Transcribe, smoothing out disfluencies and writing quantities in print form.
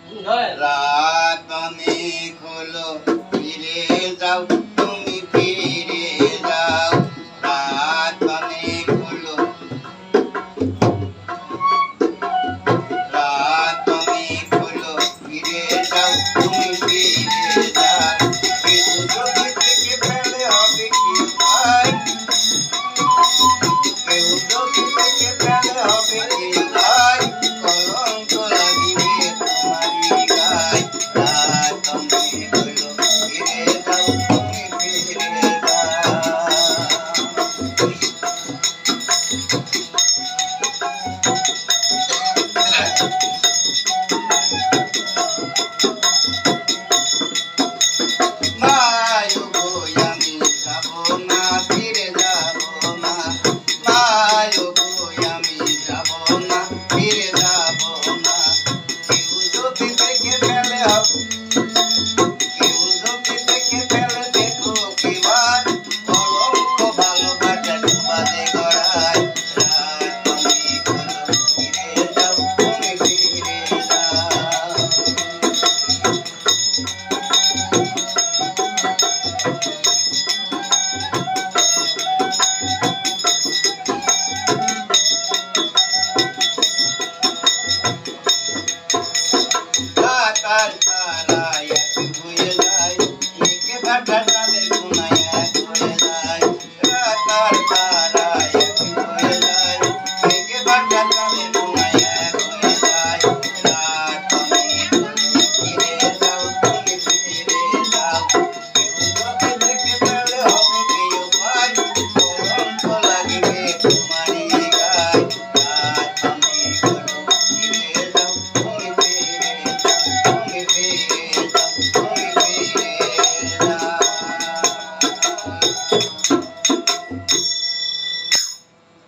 রাত অনেক হলো ফিরে যাও তুমি ফিরে যাও রাত অনেক হলো রাত অনেক হলো ফিরে যাও তুমি ফিরে যাও কেউ যদি থেকে ফেলে হবে কি ভাই কেউ যদি থেকে ফেলে হবে কি ভাই কলঙ্ক লাগিবে তোমারই গায় রাত অনেক হলো ফিরে যাও তুমি ফিরে যাও মায়ো গো আমি যাব না ফিরে যাব না মায়ো গো আমি যাব না ফিরে যাব না কেউ যদি দেখে ফেলে কেউ যদি দেখে ফেলে দেখো কিবার কলঙ্ক ভালোবাসা ডুবাতে গড়ায় রাত অনেক হলো ফিরে যাও তুমি ফিরে যাও আকাশ তারায়